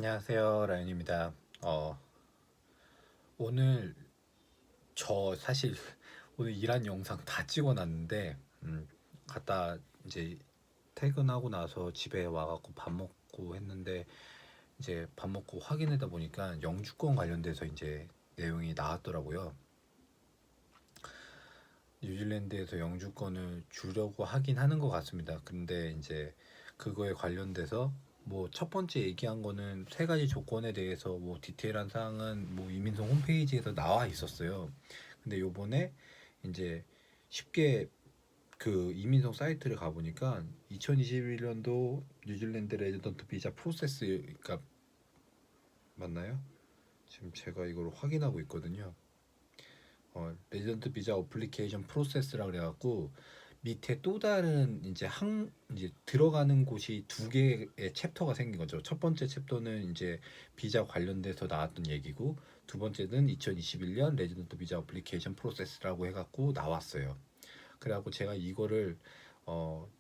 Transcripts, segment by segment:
안녕하세요, 라연입니다. 오늘 저 사실 오늘 일한 영상 다 찍어놨는데 갔다 이제 퇴근하고 나서 집에 와갖고 밥 먹고 했는데 이제 밥 먹고 확인하다 보니까 영주권 관련돼서 이제 내용이 나왔더라고요. 뉴질랜드에서 영주권을 주려고 하긴 하는 것 같습니다. 근데 이제 그거에 관련돼서 뭐 첫 번째 얘기한 거는 세 가지 조건에 대해서 뭐 디테일한 사항은 뭐 이민성 홈페이지에서 나와 있었어요. 근데 요번에 이제 쉽게 그 이민성 사이트를 가보니까 2021년도 뉴질랜드 레지던트 비자 프로세스가 맞나요? 지금 제가 이걸 확인하고 있거든요. 레지던트 비자 어플리케이션 프로세스라 그래갖고 밑에 또 다른 이제 들어가는 곳이 두 개의 챕터가 생긴 거죠. 첫 번째 챕터는 이제 비자 관련돼서 나왔던 얘기고 두 번째는 2021년 레지던트 비자 어플리케이션 프로세스라고 해갖고 나왔어요. 그래갖고 제가 이거를 어,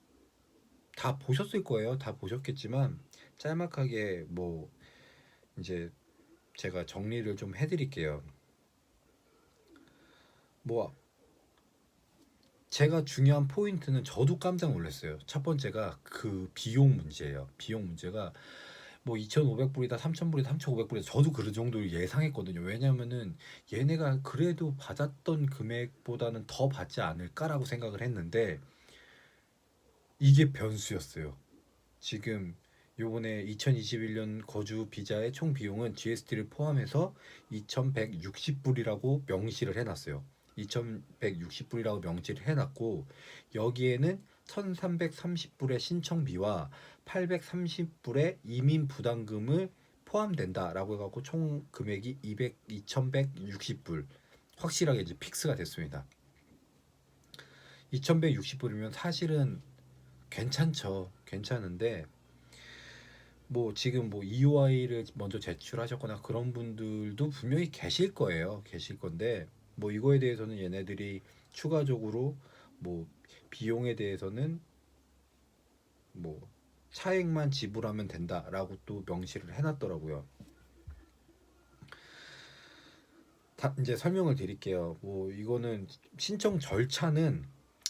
다 보셨을 거예요. 다 보셨겠지만 짤막하게 뭐 이제 제가 정리를 좀 해드릴게요. 뭐 제가 중요한 포인트는 저도 깜짝 놀랐어요. 첫 번째가 그 비용 문제예요. 비용 문제가 뭐 2,500불이다, 3,000불이다, 3,500불이다. 저도 그 정도로 예상했거든요. 왜냐면은 얘네가 그래도 받았던 금액보다는 더 받지 않을까라고 생각을 했는데 이게 변수였어요. 지금 요번에 2021년 거주 비자의 총 비용은 GST를 포함해서 2,160불이라고 명시를 해놨어요. 2,160불이라고 명시를 해놨고 여기에는 1,330불의 신청비와 830불의 이민 부담금을 포함된다라고 해갖고 총 금액이 2,160불 확실하게 이제 픽스가 됐습니다. 2,160불이면 사실은 괜찮죠. 괜찮은데 뭐 지금 뭐 EOI를 먼저 제출하셨거나 그런 분들도 분명히 계실 거예요. 계실 건데 뭐 이거에 대해서는 얘네들이 추가적으로 뭐 비용에 대해서는 뭐 차액만 지불하면 된다라고 또 명시를 해놨더라고요. 이제 설명을 드릴게요. 뭐 이거는 신청 절차는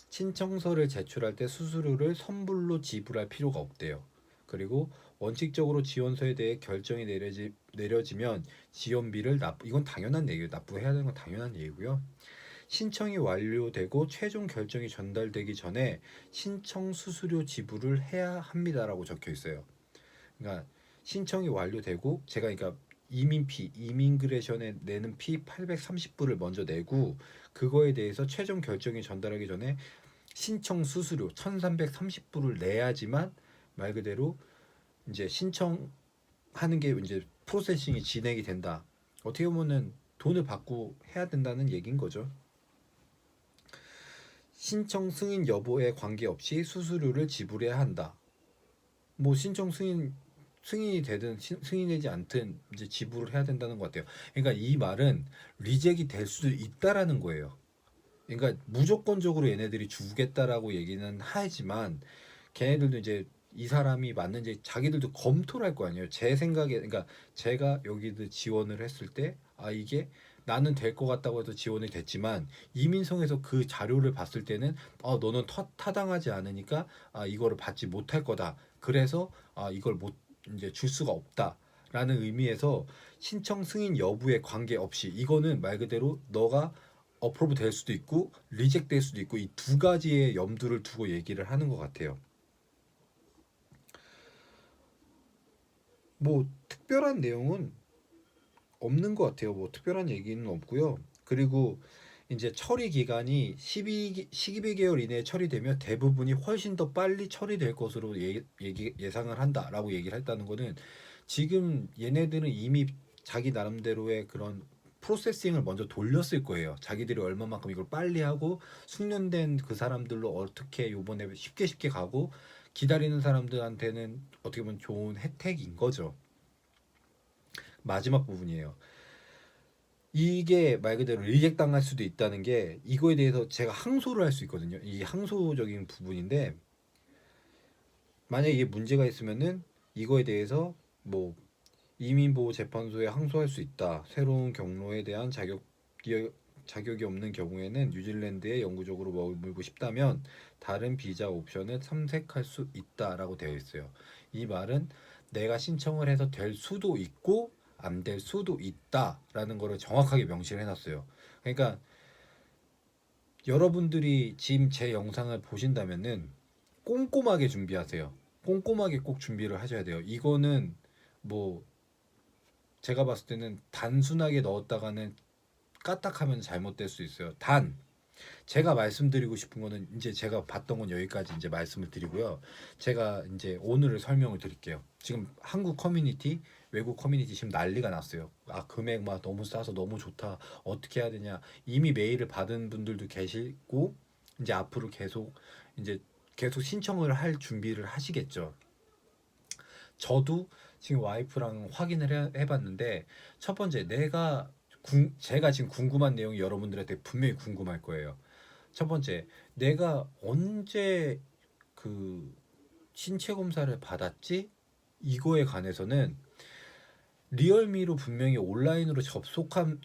신청서를 제출할 때 수수료를 선불로 지불할 필요가 없대요. 그리고 원칙적으로 지원서에 대해 결정이 내려지면 지원비를 이건 당연한 얘기예요. 납부해야 되는 건 당연한 얘기고요. 신청이 완료되고 최종 결정이 전달되기 전에 신청 수수료 지불을 해야 합니다라고 적혀 있어요. 그러니까 신청이 완료되고 제가 그러니까 이민그레이션에 내는 피 830불을 먼저 내고 그거에 대해서 최종 결정이 전달하기 전에 신청 수수료 1,330불을 내야지만 말 그대로 이제 신청하는 게 이제 프로세싱이 진행이 된다. 어떻게 보면은 돈을 받고 해야 된다는 얘기인 거죠. 신청 승인 여부에 관계없이 수수료를 지불해야 한다. 뭐 신청 승인이 되든 승인되지 않든 이제 지불을 해야 된다는 것 같아요. 그러니까 이 말은 리젝이 될 수도 있다라는 거예요. 그러니까 무조건적으로 얘네들이 주겠다라고 얘기는 하지만 걔네들도 이제 이 사람이 맞는지 자기들도 검토를 할 거 아니에요. 제 생각에 그러니까 제가 여기도 지원을 했을 때 아 이게 나는 될 것 같다고 해서 지원이 됐지만 이민성에서 그 자료를 봤을 때는 너는 타당하지 않으니까 이거를 받지 못할 거다. 그래서 이걸 못 이제 줄 수가 없다라는 의미에서 신청 승인 여부에 관계없이 이거는 말 그대로 너가 어프로브 될 수도 있고 리젝 될 수도 있고 이 두 가지의 염두를 두고 얘기를 하는 것 같아요. 뭐 특별한 내용은 없는 것 같아요. 뭐 특별한 얘기는 없고요. 그리고 이제 처리 기간이 12개월 이내에 처리되면 대부분이 훨씬 더 빨리 처리될 것으로 예상을 한다라고 얘기를 했다는 거는 지금 얘네들은 이미 자기 나름대로의 그런 프로세싱을 먼저 돌렸을 거예요. 자기들이 얼마만큼 이걸 빨리 하고 숙련된 그 사람들로 어떻게 요번에 쉽게 쉽게 가고 기다리는 사람들한테는 어떻게 보면 좋은 혜택인 거죠. 마지막 부분이에요. 이게 말 그대로 리젝 당할 수도 있다는 게 이거에 대해서 제가 항소를 할 수 있거든요. 이 항소적인 부분인데 만약에 이게 문제가 있으면은 이거에 대해서 뭐 이민보호재판소에 항소할 수 있다. 새로운 경로에 대한 자격이 없는 경우에는 뉴질랜드에 영구적으로 머물고 싶다면 다른 비자 옵션을 탐색할 수 있다라고 되어 있어요. 이 말은 내가 신청을 해서 될 수도 있고 안 될 수도 있다라는 거를 정확하게 명시를 해놨어요. 그러니까 여러분들이 지금 제 영상을 보신다면은 꼼꼼하게 준비하세요. 꼼꼼하게 꼭 준비를 하셔야 돼요. 이거는 뭐 제가 봤을 때는 단순하게 넣었다가는 까딱하면 잘못될 수 있어요. 단 제가 말씀드리고 싶은 거는 이제 제가 봤던 건 여기까지 이제 말씀을 드리고요. 제가 이제 오늘을 설명을 드릴게요. 지금 한국 커뮤니티, 외국 커뮤니티 지금 난리가 났어요. 아, 금액 막 너무 싸서 너무 좋다. 어떻게 해야 되냐. 이미 메일을 받은 분들도 계시고 이제 앞으로 이제 계속 신청을 할 준비를 하시겠죠. 저도 지금 와이프랑 확인을 해봤는데 첫 번째 제가 지금 궁금한 내용이 여러분들한테 분명히 궁금할 거예요. 첫 번째, 내가 언제 그 신체 검사를 받았지? 이거에 관해서는 리얼미로 분명히 온라인으로 접속한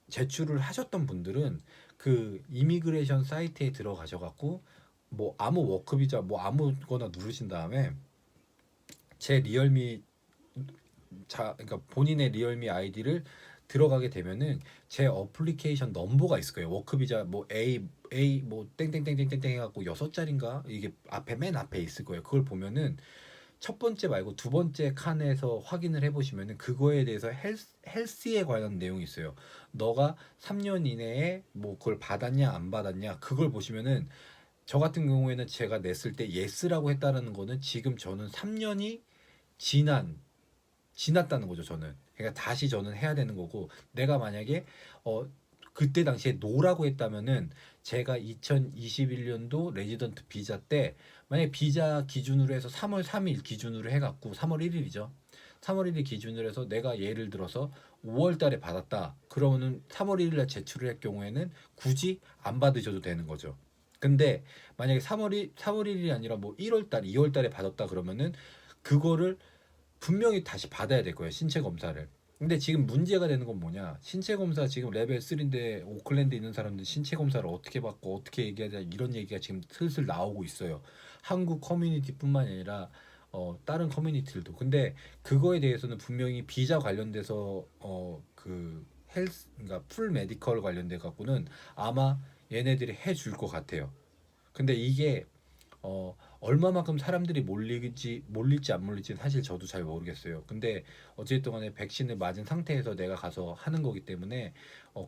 제출을 하셨던 분들은 그 이미그레이션 사이트에 들어가셔갖고 뭐 아무 워크비자 뭐 아무거나 누르신 다음에 제 리얼미 그러니까 본인의 리얼미 아이디를 들어가게 되면은 제 어플리케이션 넘버가 있을 거예요. 워크비자 뭐 A 뭐 땡땡땡땡땡땡 해갖고 6자리인가 이게 맨 앞에 있을 거예요. 그걸 보면은 첫 번째 말고 두 번째 칸에서 확인을 해보시면은 그거에 대해서 헬스에 관한 내용이 있어요. 너가 3년 이내에 뭐 그걸 받았냐 안 받았냐 그걸 보시면은 저 같은 경우에는 제가 냈을 때 예스라고 했다는 거는 지금 저는 3년이 지난 지났다는 거죠, 저는. 그러니까 다시 저는 해야 되는 거고, 내가 만약에 그때 당시에 노라고 했다면은 제가 2021년도 레지던트 비자 때 만약에 비자 기준으로 해서 3월 3일 기준으로 해갖고 3월 1일이죠. 3월 1일 기준으로 해서 내가 예를 들어서 5월 달에 받았다. 그러면은 3월 1일 날 제출을 할 경우에는 굳이 안 받으셔도 되는 거죠. 근데 만약에 3월 1일이 아니라 뭐 1월 달, 2월 달에 받았다 그러면은 그거를 분명히 다시 받아야 될 거예요. 신체 검사를. 근데 지금 문제가 되는 건 뭐냐? 신체 검사 지금 레벨 3인데 오클랜드에 있는 사람들 신체 검사를 어떻게 받고 어떻게 얘기해야 되냐 이런 얘기가 지금 슬슬 나오고 있어요. 한국 커뮤니티뿐만 아니라 다른 커뮤니티들도. 근데 그거에 대해서는 분명히 비자 관련돼서 그 헬스 그러니까 풀 메디컬 관련돼 갖고는 아마 얘네들이 해줄 것 같아요. 근데 이게 얼마만큼 사람들이 몰릴지 안 몰릴지는 사실 저도 잘 모르겠어요. 근데 어쨌든 간에 백신을 맞은 상태에서 내가 가서 하는 거기 때문에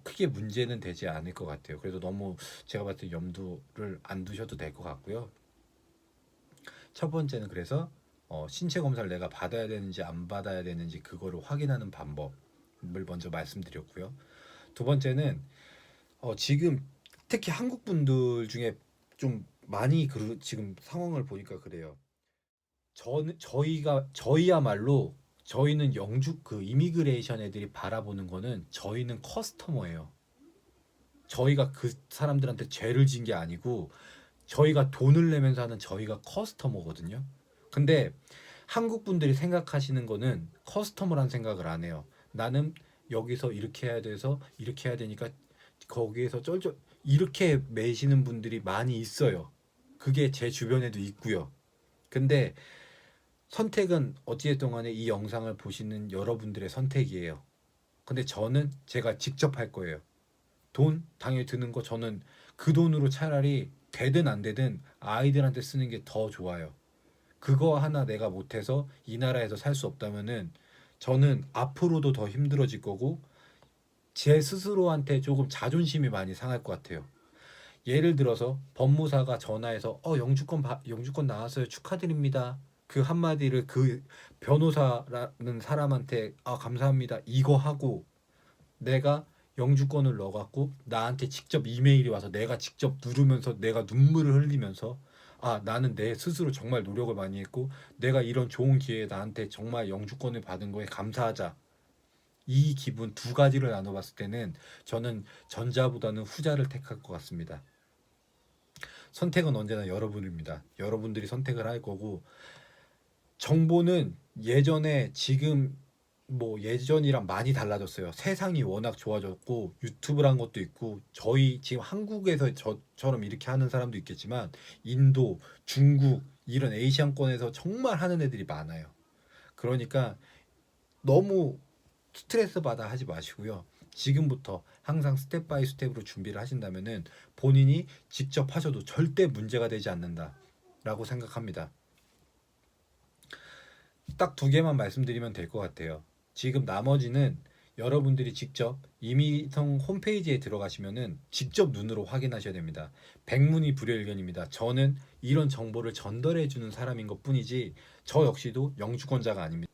크게 문제는 되지 않을 것 같아요. 그래서 너무 제가 봤을 때 염두를 안 두셔도 될 것 같고요. 첫 번째는 그래서 신체 검사를 내가 받아야 되는지 안 받아야 되는지 그거를 확인하는 방법을 먼저 말씀드렸고요. 두 번째는 지금 특히 한국 분들 중에 좀 많이 지금 상황을 보니까 그래요. 저희야말로 저희는 영주 그 이미그레이션 애들이 바라보는 거는 저희는 커스터머예요. 저희가 그 사람들한테 죄를 진 게 아니고 저희가 돈을 내면서 하는 저희가 커스터머거든요. 근데 한국 분들이 생각하시는 거는 커스터머란 생각을 안 해요. 나는 여기서 이렇게 해야 돼서 이렇게 해야 되니까 거기에서 쩔쩔 이렇게 매시는 분들이 많이 있어요. 그게 제 주변에도 있고요. 근데 선택은 어찌됐든 간에 이 영상을 보시는 여러분들의 선택이에요. 근데 저는 제가 직접 할 거예요. 돈 당연히 드는 거 저는 그 돈으로 차라리 되든 안 되든 아이들한테 쓰는 게 더 좋아요. 그거 하나 내가 못해서 이 나라에서 살 수 없다면은 저는 앞으로도 더 힘들어질 거고 제 스스로한테 조금 자존심이 많이 상할 것 같아요. 예를 들어서 법무사가 전화해서 영주권 나왔어요. 축하드립니다. 그 한마디를 그 변호사라는 사람한테 감사합니다. 이거 하고 내가 영주권을 넣어갖고 나한테 직접 이메일이 와서 내가 직접 누르면서 내가 눈물을 흘리면서 나는 내 스스로 정말 노력을 많이 했고 내가 이런 좋은 기회에 나한테 정말 영주권을 받은 거에 감사하자. 이 기분 두 가지를 나눠봤을 때는 저는 전자보다는 후자를 택할 것 같습니다. 선택은 언제나 여러분입니다. 여러분들이 선택을 할 거고 정보는 예전에 지금 뭐 예전이랑 많이 달라졌어요. 세상이 워낙 좋아졌고 유튜브란 것도 있고 저희 지금 한국에서 저처럼 이렇게 하는 사람도 있겠지만 인도, 중국 이런 아시안권에서 정말 하는 애들이 많아요. 그러니까 너무 스트레스 받아 하지 마시고요. 지금부터 항상 스텝 바이 스텝으로 준비를 하신다면은 본인이 직접 하셔도 절대 문제가 되지 않는다라고 생각합니다. 딱 두 개만 말씀드리면 될 것 같아요. 지금 나머지는 여러분들이 직접 이미성 홈페이지에 들어가시면은 직접 눈으로 확인하셔야 됩니다. 백문이 불여일견입니다. 저는 이런 정보를 전달해 주는 사람인 것 뿐이지 저 역시도 영주권자가 아닙니다.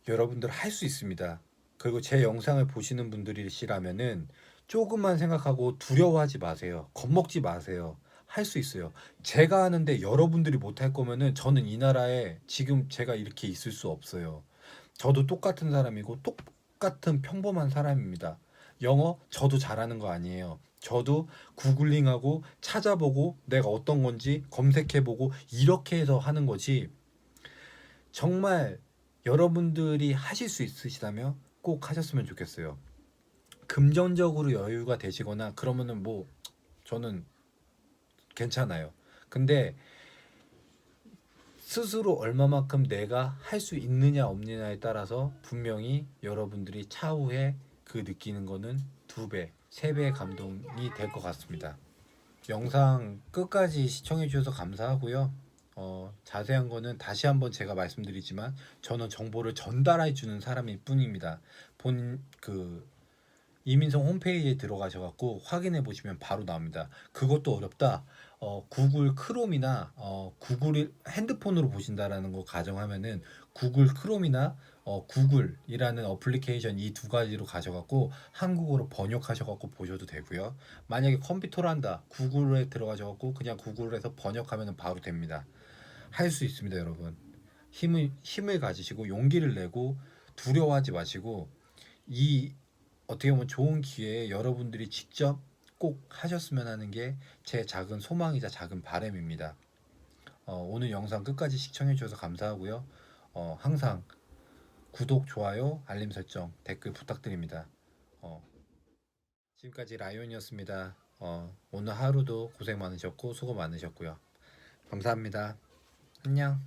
여러분들 할 수 있습니다. 그리고 제 영상을 보시는 분들이시라면은 조금만 생각하고 두려워하지 마세요. 겁먹지 마세요. 할 수 있어요. 제가 하는데 여러분들이 못할 거면은 저는 이 나라에 지금 제가 이렇게 있을 수 없어요. 저도 똑같은 사람이고 똑같은 평범한 사람입니다. 영어 저도 잘하는 거 아니에요. 저도 구글링하고 찾아보고 내가 어떤 건지 검색해보고 이렇게 해서 하는 거지. 정말 여러분들이 하실 수 있으시다면 꼭 하셨으면 좋겠어요. 금전적으로 여유가 되시거나 그러면은 뭐 저는 괜찮아요. 근데 스스로 얼마만큼 내가 할 수 있느냐 없느냐에 따라서 분명히 여러분들이 차후에 그 느끼는 거는 두 배, 세 배의 감동이 될 것 같습니다. 영상 끝까지 시청해 주셔서 감사하고요. 자세한 거는 다시 한번 제가 말씀드리지만 저는 정보를 전달해 주는 사람일 뿐입니다. 그 이민성 홈페이지에 들어가셔갖고 확인해 보시면 바로 나옵니다. 그것도 어렵다. 구글 크롬이나 구글 핸드폰으로 보신다라는 거 가정하면은 구글 크롬이나 구글이라는 어플리케이션 이 두 가지로 가셔갖고 한국어로 번역하셔갖고 보셔도 되고요. 만약에 컴퓨터로 한다, 구글에 들어가셔갖고 그냥 구글에서 번역하면 바로 됩니다. 할 수 있습니다, 여러분. 힘을 가지시고 용기를 내고 두려워하지 마시고 이 어떻게 보면 좋은 기회에 여러분들이 직접 꼭 하셨으면 하는 게 제 작은 소망이자 작은 바람입니다. 오늘 영상 끝까지 시청해 주셔서 감사하고요. 항상 구독, 좋아요, 알림 설정, 댓글 부탁드립니다. 어, 지금까지 라이온이었습니다. 오늘 하루도 고생 많으셨고 수고 많으셨고요. 감사합니다. 안녕.